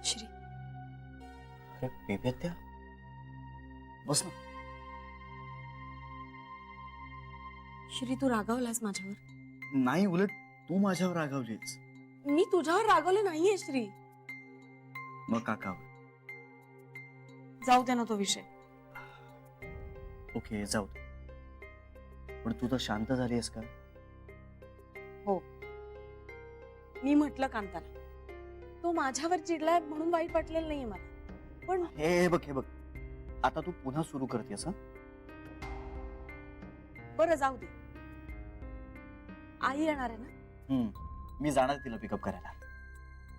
श्री, अरे बेबी त्या बस ना. श्री तू रागावलास माझ्यावर? नाही, उलट तू माझ्यावर रागावलीस. मी तुझ्यावर रागावले नाहीये श्री. मग काकावर. जाऊ दे ना तो विषय. ओके जाऊ दे. पण तू तर शांत झालीस का? हो, मी म्हटलं कांताला तो माझ्यावर चिडलाय म्हणून वाईट वाटलेलं नाहीये मला. पण हे बघ हे बघ, आता तू पुन्हा सुरू करतेस. बरं जाऊ दे. आई येणार आहे ना? मी जाणार तिला पिकअप करायला.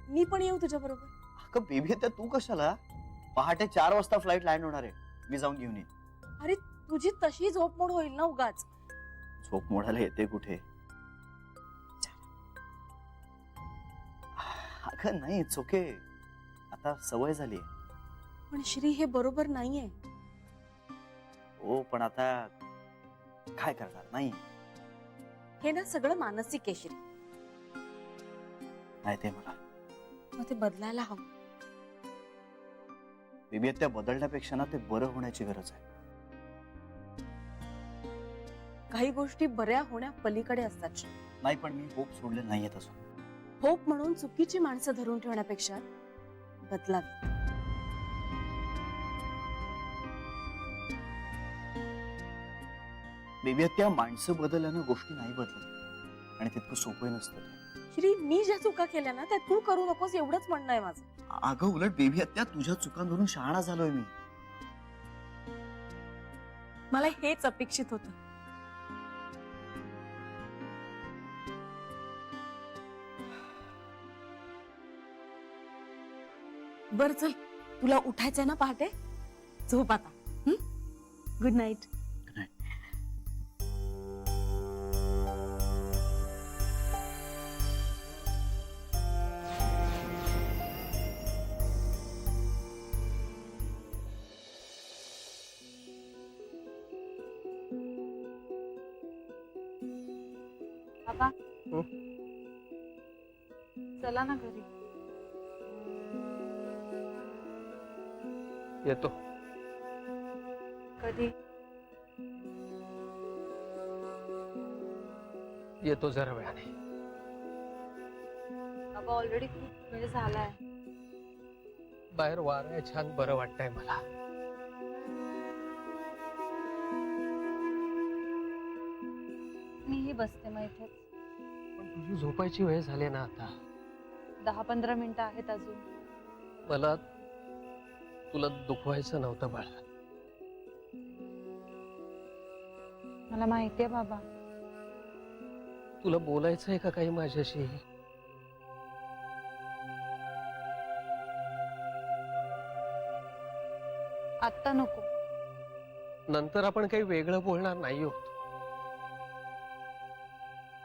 मी पण येऊ तुझ्या बरोबर? अगं बेबी त्या तू कशाला? पहाटे 4 वाजता फ्लाईट लँड होणार आहे. मी जाऊन घेऊन येईन. अरे तुझी तशी झोपमोड होईल ना उगाच. झोप मोडायला येते कुठे? अगं नाही, इट्स ओके. आता सवय झाली. पण श्री हे बरोबर नाहीये. हो पण आता काय करणार? नाही हे ना सगळं मानसिक आहे श्री. नाही ते मला मग ते बदलायला हवं. बेबी त्या बदलण्यापेक्षा ना ते बरं होण्याची गरज आहे. काही गोष्टी बऱ्या होण्या पलीकडे असतात श्री. नाही पण मी होप सोडले नाहीये तसं. होप म्हणून चुकीची माणसं धरून ठेवण्यापेक्षा बदलावी. बेबी त्या माणसं बदलल्यानं गोष्टी नाही बदलत आणि तितकं सोपं नसतं ते. श्री मी ज्या चुका केल्या ना त्या तू करू नकोस एवढंच म्हणणं आहे माझं. अगं उलट बेबी त्या तुझ्या चुकांवरून शहाणा झालोय मी. मला हेच अपेक्षित होतं. बर चल, तुला उठायचंय ना पहाटे? झोप आता. Good night. बाबा चला ना घरी. येतो. कधी? येतो जरा वेळाने. बाबा ऑलरेडी खूप वेळ झालाय. बाहेर वारं आहे, छान बरं वाटतंय मला. मीही बसते मग इथेच. पण तुझी झोपायची वेळ झाली ना आता. 10-15 मिनिटं आहेत अजून. मला तुला दुखवायचं नव्हतं बाळा. मला माहितीये बाबा. तुला बोलायचंय का काही माझ्याशी? आत्ता नको. नंतर आपण काही वेगळं बोलणार नाही होत.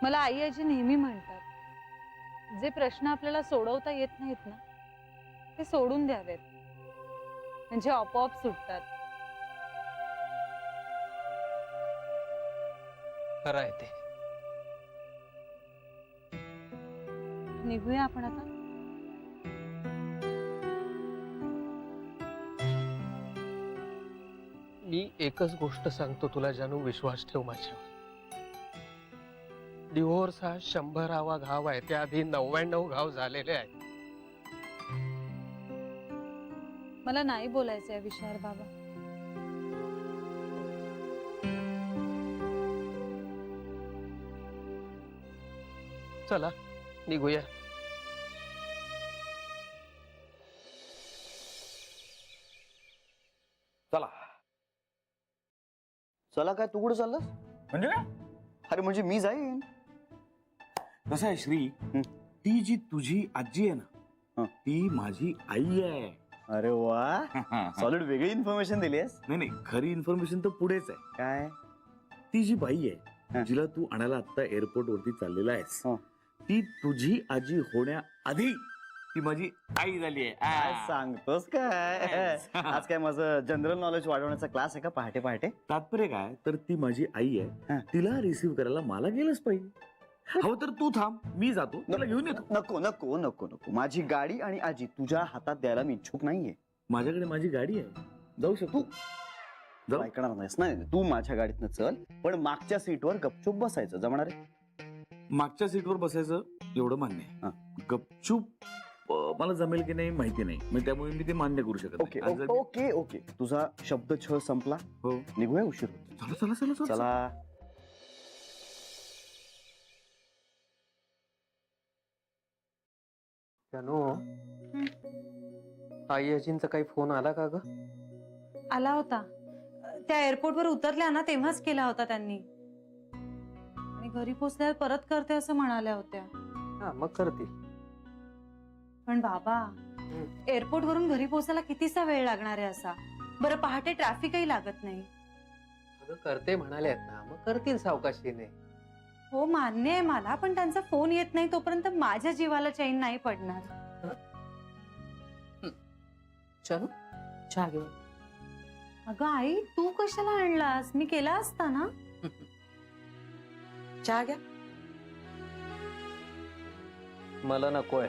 मला आई आजी नेहमी म्हणतात जे प्रश्न आपल्याला सोडवता येत नाहीत ना ते सोडून द्यावेत म्हणजे आपोआप सुटतात. खरं आहे ते. निघूया आपण आता. मी एकच गोष्ट सांगतो तुला जानू, विश्वास ठेव माझ्यावर. डिव्होर्स हा 100वा घाव आहे. त्याआधी 99 घाव झालेले आहेत. मला नाही बोलायचं या विषयावर बाबा. चला निघूया. चला चला. काय तू कुठे चाललास? म्हणजे काय? अरे म्हणजे मी जाईन. कसं आहे श्री, ती जी तुझी आजी आहे ना ती माझी आई आहे. अरे वा, सॉलिड वेगळी इन्फॉर्मेशन दिलीस. नाही नाही, खरी इन्फॉर्मेशन तर पुढेच आहे. काय? ती जी बाई आहे जिला तू आणायला आता एअरपोर्ट वरती चाललेला आहेस ती तुझी आजी होण्याआधी ती माझी आई झाली आहे. काय सांगतोस काय? आज काय माझं जनरल नॉलेज वाढवण्याचा क्लास आहे का पहाटे पहाटे? तात्पर्य काय, तर ती माझी आई आहे. तिला रिसीव्ह करायला मला गेलंच पाहिजे. हो तर तू थांब, मी जातो, त्याला घेऊन येतो. नको नको नको नको, माझी गाडी आणि आजी तुझ्या हातात द्यायला मी इच्छुक नाहीये. माझ्याकडे माझी गाडी आहे, जाऊ शकतो. तू ऐकणार नाहीस ना, तू माझ्या गाडीतनं चल, पण मागच्या सीटवर गपचूप बसायचं. जमणार आहे? मागच्या सीटवर बसायचं एवढं मान्य आहे. हा. गपचूप मला जमेल की नाही माहिती नाही, मग त्यामुळे मी ते मान्य करू शकत ओके नाही. आज जर- ओके ओके, तुझा शब्द छळ संपला. हो, निघूया, उशीर होतो. चला चला चला चला. चला. जानू, आई आजींचा काही फोन आला का ग? आला होता. त्या एअरपोर्टवर उतरल्या ना तेव्हाच केला होता त्यांनी, आणि घरी पोचल्यावर परत करते असं म्हणाल्या होत्या. हा, मग करतील. पण बाबा, एअरपोर्ट वरून घरी पोहोचायला कितीसा वेळ लागणार आहे असा? बरं, पहाटे ट्रॅफिकही लागत नाही. अगं करते म्हणाले आहेत ना, मग करतील सावकाशीने. हो, मान्य आहे मला, पण त्यांचा फोन येत नाही तोपर्यंत माझ्या जीवाला चैन नाही पडणार. चलो चहा घेऊ. अगं आई, तू कशाला आणलास? मी केला असता ना. चहा घ्या. मला नकोय.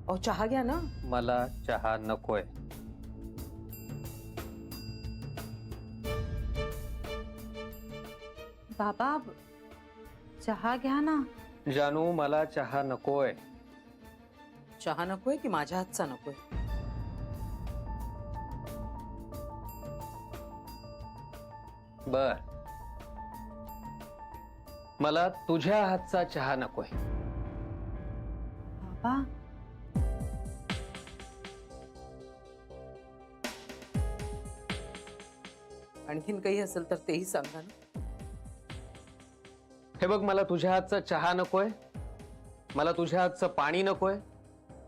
अहो चहा घ्या ना. मला चहा नकोय. बाबा, चहा घ्या ना. जानू, मला चहा नकोय. चहा नकोय की माझ्या हातचा नकोय? बर, मला तुझ्या हातचा चहा नकोय. बाबा, आणखीन काही असेल तर तेही सांगा ना. हे बघ, मला तुझ्या हातचा चहा नकोय, मला तुझ्या हातचं पाणी नकोय,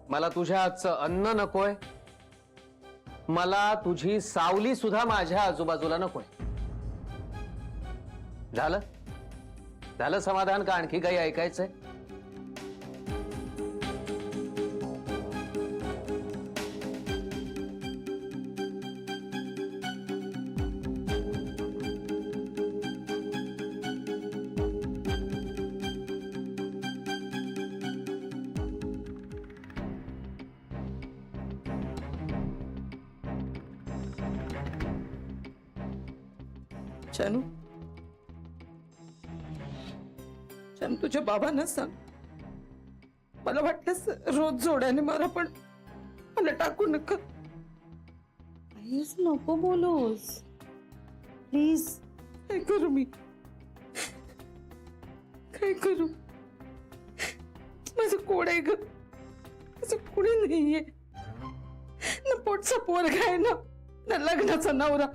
मला तुझ्या हातचं अन्न नकोय, मला तुझी सावली सुद्धा माझ्या आजूबाजूला नकोय. झालं झालं समाधान का आणखी काही ऐकायचंय? चनू, चनू तुझ्या बाबांना सांग. मला वाटलंच रोज जोड्याने मारा, पण मला टाकू नका. प्लीज नको बोलूस, प्लीज. काय करू मी? काय करू? माझं कोड आहे ग, माझं कुणी नाहीये. ना पोटचा पोरगा आहे, ना लग्नाचा नवरा.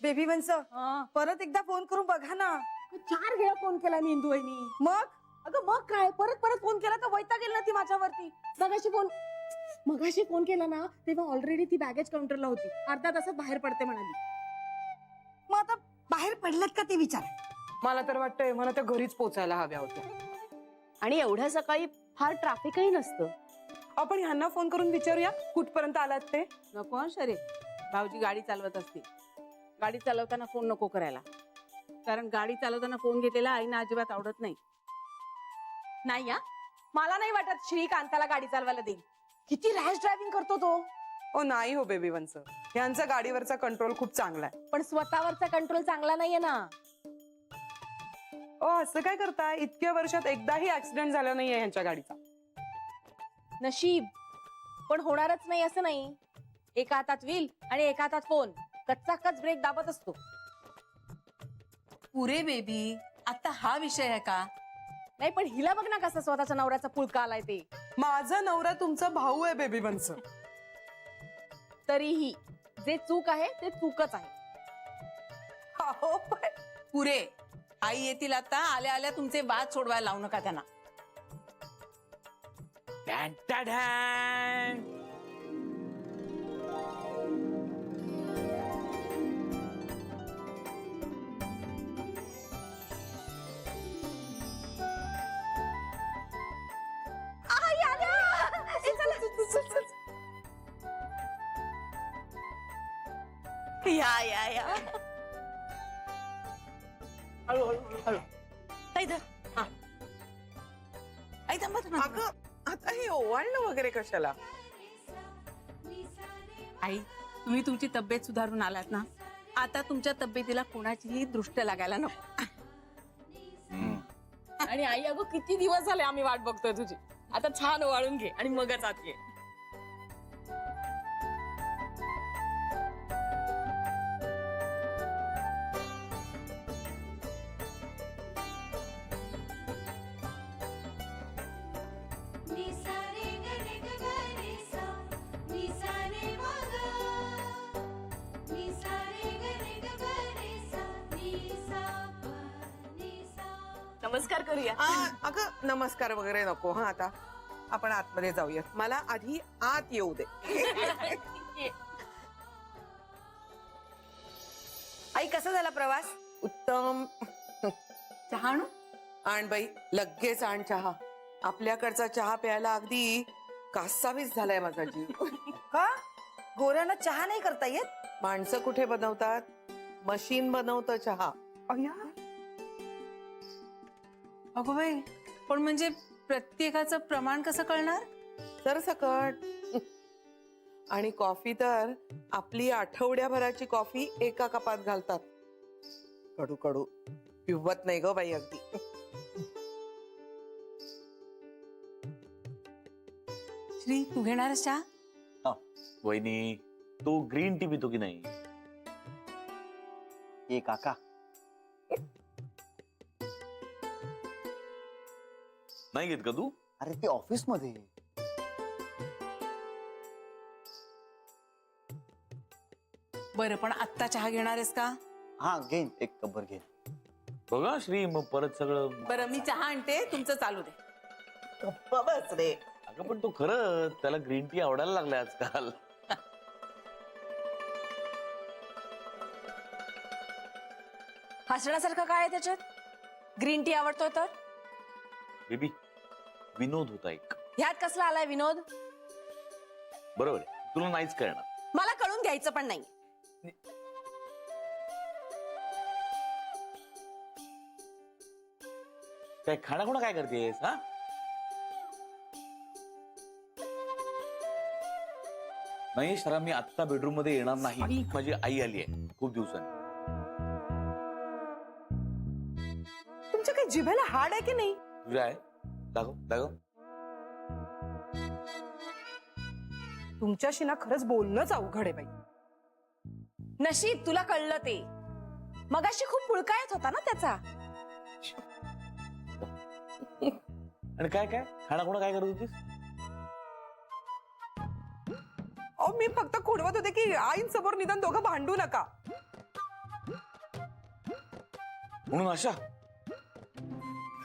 बेबी वंस, परत एकदा फोन करून बघा ना. 4 वेळा फोन केला मी इंदू वहिनी. मग अगं मग काय, परत परत फोन केला तर वैताग गेली ना ती माझ्यावरती. मगाशी फोन केला ना, तेव्हा ऑलरेडी ती बॅगेज काउंटरला होती. अर्धा तासात बाहेर पडते म्हणाली. मग आता बाहेर पडल्यात का ते विचार. मला तर वाटतंय मला त्या घरीच पोचायला हव्या होत्या. आणि एवढ्या सकाळी फार ट्रॅफिकही नसतं. आपण ह्यांना फोन करून विचारूया कुठपर्यंत आलात ते. नको शरे, भाऊजी गाडी चालवत असते. गाडी चालवताना फोन नको करायला, कारण गाडी चालवताना फोन घेतलेला आईना अजिबात आवडत नाही. नाही हा, मला नाही वाटत श्रीकांताला गाडी चालवायला देईल. किती रॅश ड्रायव्हिंग करतो तो. ओ नाही हो बेबी वंस, ह्यांचा गाडीवरचा कंट्रोल खूप चांगला आहे. पण स्वतःवरचा कंट्रोल चांगला नाहीये ना. ओ असं काय करताय? इतक्या वर्षात एकदाही ऍक्सिडेंट झाला नाहीये ह्यांच्या गाडीचा. नशीब, पण होणारच नाही असं नाही. एका हातात व्हील आणि एका हातात फोन, कच्चा कच ब्रेक दाबत असतो. पुरे बेबी, आता हा विषय आहे का? नाही, पण हिला बघ ना कसा स्वतःच्या नवऱ्याचा पुळका आलाय ते. माझा नवरा तुमचा भाऊ आहे बेबी वंस. तरीही जे चूक आहे ते चूकच आहे. हो पण पुरे, आई येतील आता. आल्या आल्या तुमचे वाद सोडवायला लावू नका त्यांना. या या या हळू हळू हळू ताई धर. हा. आई थांबा थांबा. अगं आता हे ओवाळणं वगैरे कशाला? आई तुम्ही तुमची तब्येत सुधारून आलात ना, आता तुमच्या तब्येतीला कोणाचीही दृष्ट लागायला नको. आणि आई अगं किती दिवस झाले आम्ही वाट बघतोय तुझी. आता छान ओवाळून घे आणि मगच आत ये. नमस्कार करूया. अगं नमस्कार वगैरे नको. हा आता आपण आतमध्ये जाऊयात. मला आधी आत येऊ दे. आई कसा झाला प्रवास? उत्तम. चहा आणू? आण बाई, लगेच आण चहा. आपल्याकडचा चहा प्यायला अगदी कासावीस झालाय माझा जीव. का गोऱ्यांना चहा नाही करता येत? माणसं कुठे बनवतात? मशीन बनवतं चहा. अगो बाई, पण म्हणजे प्रत्येकाचं प्रमाण कसं कळणार? सरसकट. आणि कॉफी तर आपली आठवड्याभराची कॉफी एका कपात घालतात. कडू कडू पिवत नाही ग बाई अगदी. श्री तू घेणारस चहा? वहिनी तो ग्रीन टी पितो की नाही? ए काका, नाही घेत का तू? अरे ते ऑफिस मध्ये. बरं, पण आत्ता चहा घेणारेस का? हा घेईन, एक कपभर घेईन. बघा श्री, मग परत सगळं. बरं मी चहा आणते, तुमचं चालू दे. गप्पा बस रे. अगं पण तो खरं त्याला ग्रीन टी आवडायला लागलाय आजकाल. हसण्यासारखं काय आहे त्याच्यात? ग्रीन टी आवडतो तर? बेबी, विनोद होता एक. ह्यात कसला आलाय विनोद? बरोबर आहे, तुला नाहीच कळणार. मला कळून घ्यायचं पण नाही. काय खाणाखुणा काय करतेस? हा, नाही शरा, मी आत्ता बेडरूम मध्ये येणार नाही. माझी आई आली आहे खूप दिवसांनी. तुमच्या काही जिभेला हाड आहे की नाही? तुझ्या आहे? दाखव दाखव. तुमच्याशी ना खरंच बोलणंच अवघड आहे बाई. नशीब तुला कळलं ते. मगाशी खूप पुळका येत होता ना त्याचा. आणि काय काय खाणाखुणा काय करत होतीस? मी फक्त खुडवत होते की आईंसमोर निदान दोघं भांडू नका म्हणून. आशा,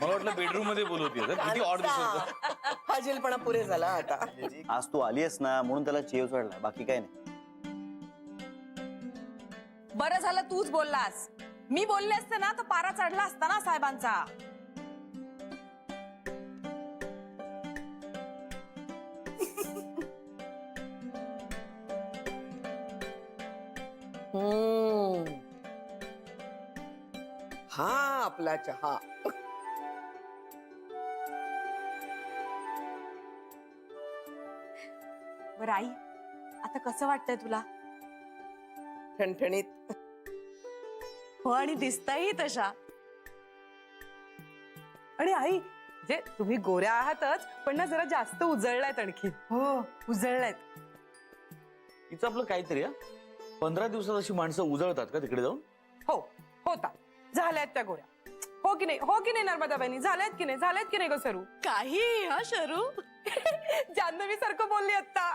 मला वाटलं बेडरूम मध्ये बोलवते. किती ऑड दिसत. फाजीलपणा पुरे झाला आता. आज तू आलीयस ना म्हणून त्याला चेव चढलाय, बाकी काय नाही. बरं झालं तूच बोललास. मी बोलले असते ना तर पारा चढला असता ना साहेबांचा. हा आपला चहा. बरं आई, आता कसं वाटतंय तुला? ठणठणीत. हो, आणि दिसताही तशा. आणि आई, जे तुम्ही गोऱ्या आहातच पण ना जरा जास्त उजळलायत आणखी. हो, उजळलायत. हिचं आपलं काहीतरी. 15 दिवसात अशी माणसं उजळतात का तिकडे जाऊन? हो, होता. झाल्यात त्या गोऱ्या. हो की नाही? हो की नाही नर्मदाबाईंनी? झाल्यात की नाही? झाल्यात की नाही ग सरू? काही हा शरू. जान्हवी सारखं बोलली आता.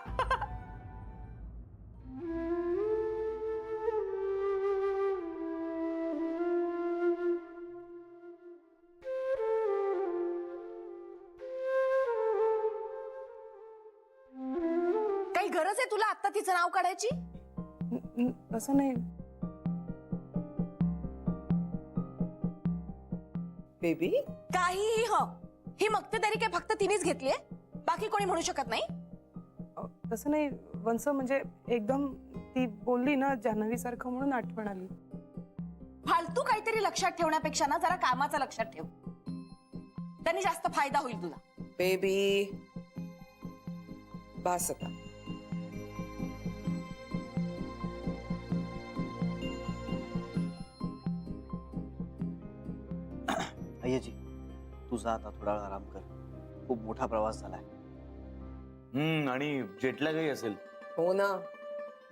काही गरज आहे तुला आता तिचं नाव काढायची? असं नाही बेबी. काहीही. हो, ही मक्तेदारी काय फक्त तिनेच घेतलीये? बाकी कोणी म्हणू शकत नाही? तसं नाही वंस, म्हणजे एकदम ती बोलली ना जान्हवी सारखं म्हणून आठवण आली. फालतू काहीतरी लक्षात ठेवण्यापेक्षा ना जरा कामाचं लक्षात ठेव. त्यांनी जास्त फायदा होईल तुला. बेबी बास आता. अय्याजी तू जा आता, थोडा वेळ आराम कर. खूप मोठा प्रवास झालाय. आणि जेटलॅगही असेल. हो ना,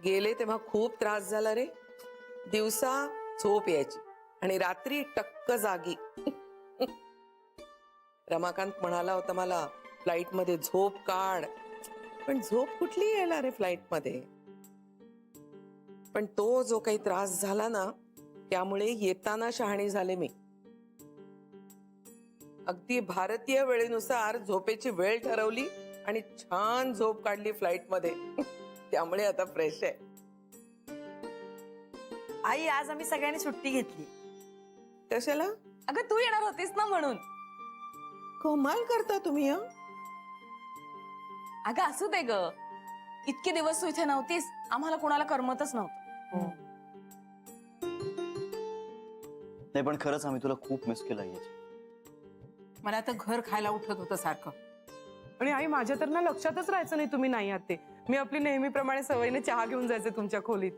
गेले तेव्हा खूप त्रास झाला रे. दिवसा झोप यायची आणि रात्री टक्क जागी. रमाकांत म्हणाला होता मला फ्लाईट मध्ये झोप काढ, पण झोप कुठली यायला रे फ्लाईट मध्ये. पण तो जो काही त्रास झाला ना, त्यामुळे येताना शहाणी झाले मी. अगदी भारतीय वेळेनुसार झोपेची वेळ ठरवली आणि छान झोप काढली फ्लाईट मध्ये. त्यामुळे आता फ्रेश आहे. आई आज आम्ही सगळ्यांनी सुट्टी घेतली. कशाला? अगं तू येणार होतीस ना म्हणून. कमाल करता तुम्ही. अगं असू दे ग, इतके दिवस तू इथे नव्हतीस, आम्हाला कोणाला करमतच नव्हतं. नाही पण खरंच आम्ही तुला खूप मिस केलं अय्याजी. मला तर घर खायला उठत होतं सारखं. आणि आई माझ्या तर ना लक्षातच राहायचं नाही तुम्ही नाही आहात ते. मी आपली नेहमीप्रमाणे सवयीने चहा घेऊन जायचे तुमच्या खोलीत.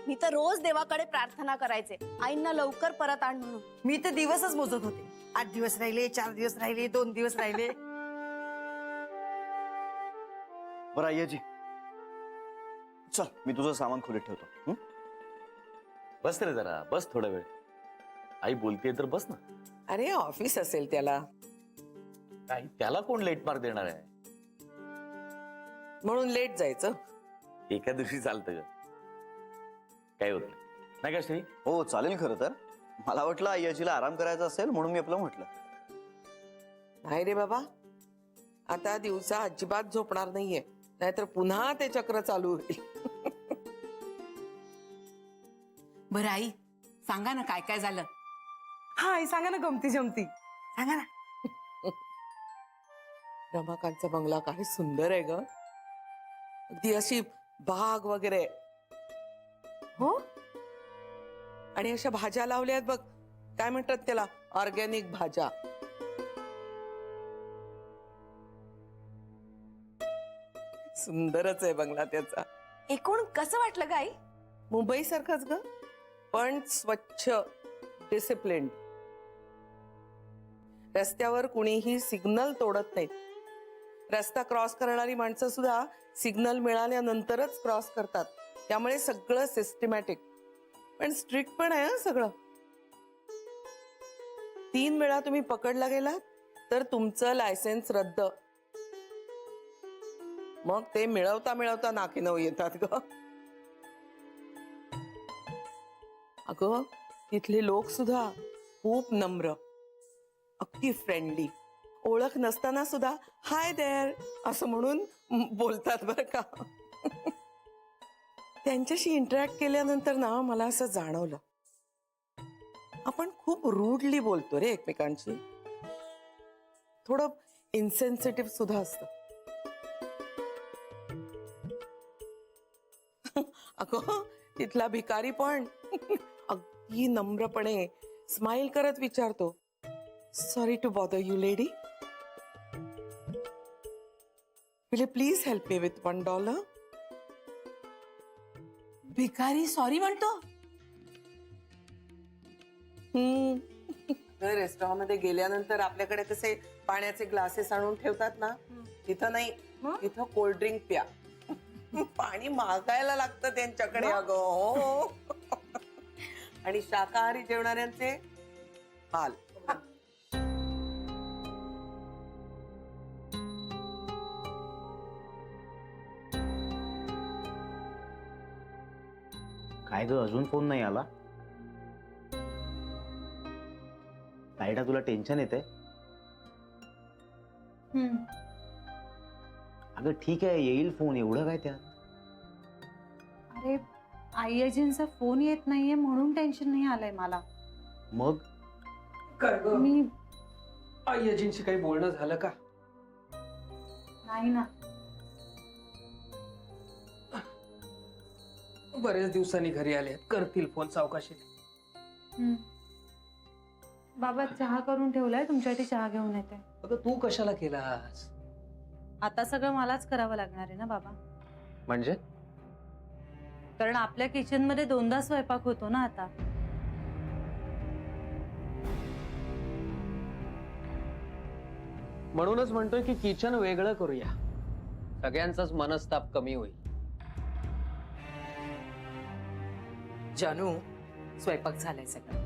मी तर रोज देवाकडे प्रार्थना करायचे आईंना लवकर परत आण म्हणून. मी तर दिवसच मोजत होते. 8 दिवस राहिले, 4 दिवस राहिले, 2 दिवस राहिले. बरं अय्याजी चल, मी तुझं सामान खोलीत ठेवतो. हं? बस रे जरा, बस थोडा वेळ. आई बोलतेय तर बस ना. अरे ऑफिस असेल त्याला, काही त्याला कोण लेट मार्क देणार आहे? म्हणून लेट जायचं. एका दिवशी चालतं ग, काय होत नाही का श्री? हो चालेल. खरं तर मला वाटलं अय्याजीला आराम करायचा असेल म्हणून मी आपलं म्हटलं. नाही रे बाबा, आता दिवसा अजिबात झोपणार नाहीये, नाहीतर पुन्हा ते चक्र चालू होईल. बरं आई, सांगा ना काय काय झालं. हा आई सांगा ना गमती जमती. सांगा ना. रमाकांतचा बंगला काय सुंदर आहे ग. अगदी अशी बाग वगैरे. हो, आणि अशा भाज्या लावल्यात बघ, काय म्हणतात त्याला, ऑर्गॅनिक भाज्या. सुंदरच आहे बंगला त्याचा. एकूण कसं वाटलं गाई? मुंबई सारखंच ग, पण स्वच्छ, डिसिप्लिन. रस्त्यावर कुणीही सिग्नल तोडत नाहीत. रस्ता क्रॉस करणारी माणसं सुद्धा सिग्नल मिळाल्यानंतरच क्रॉस करतात. त्यामुळे सगळं सिस्टमॅटिक, पण स्ट्रिक्ट पण आहे हं सगळं. 3 वेळा तुम्ही पकडला गेला तर तुमचं लायसेन्स रद्द. मग ते मिळवता मिळवता नाकीनऊ येतात ग. अगं तिथले लोक सुद्धा खूप नम्र, अगदी फ्रेंडली. ओळख नसताना सुद्धा हाय देअर असं म्हणून बोलतात बरं का. त्यांच्याशी इंटरॅक्ट केल्यानंतर ना मला असं जाणवलं, आपण खूप रूडली बोलतो रे एकमेकांशी. थोडं इन्सेन्सिटिव्ह सुद्धा असतं. अगं तिथला भिकारी पण अगदी नम्रपणे स्माइल करत विचारतो, sorry to bother you lady, will you please help me with $1? भिकारी सॉरी म्हणतो. रेस्टॉरंट मध्ये गेल्यानंतर आपल्याकडे कसे पाण्याचे ग्लासेस आणून ठेवतात ना, तिथं नाही, तिथं कोल्ड्रिंक प्या. पाणी मागायला लागतं त्यांच्याकडे अगं. हो. आणि शाकाहारी जेवणाऱ्यांचे हाल. काय ग अजून फोन नाही आला? लाईटा तुला टेन्शन येते? अगं ठीक आहे, येईल फोन, एवढं काय त्यात. अरे आईजींचा फोन येत नाहीये म्हणून टेन्शन नाही आलंय मला. मग मी अय्याजींशी काही बोलणं झालं का? नाही ना. बरेच दिवसांनी घरी आले, करतील फोन सावकाशी. बाबा चहा करून ठेवलाय, तुमच्यासाठी चहा घेऊन येते. अगं तू कशाला केलास? आता सगळं मलाच करावं लागणार आहे ना बाबा, म्हणजे कारण आपल्या किचन मध्ये 2दा स्वयंपाक होतो ना आता. म्हणूनच म्हणतोय की किचन वेगळं करूया, सगळ्यांचाच मनस्ताप कमी होईल. जानू, स्वयंपाक झालाय सगळं.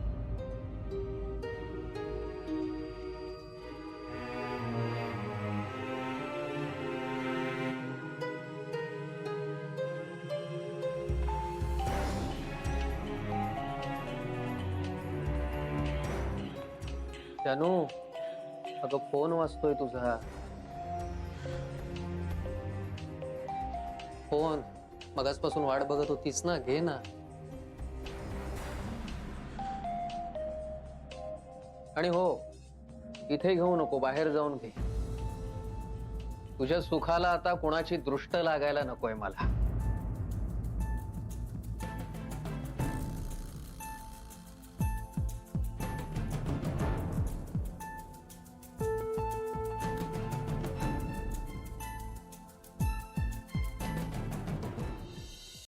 जानू, अगं फोन वाजतोय तुझा. फोन मगाचपासून वाट बघत होतीस ना, घे ना. आणि हो, इथे घेऊ नको, बाहेर जाऊन घे. तुझ्या सुखाला आता कोणाची दृष्ट लागायला नकोय मला.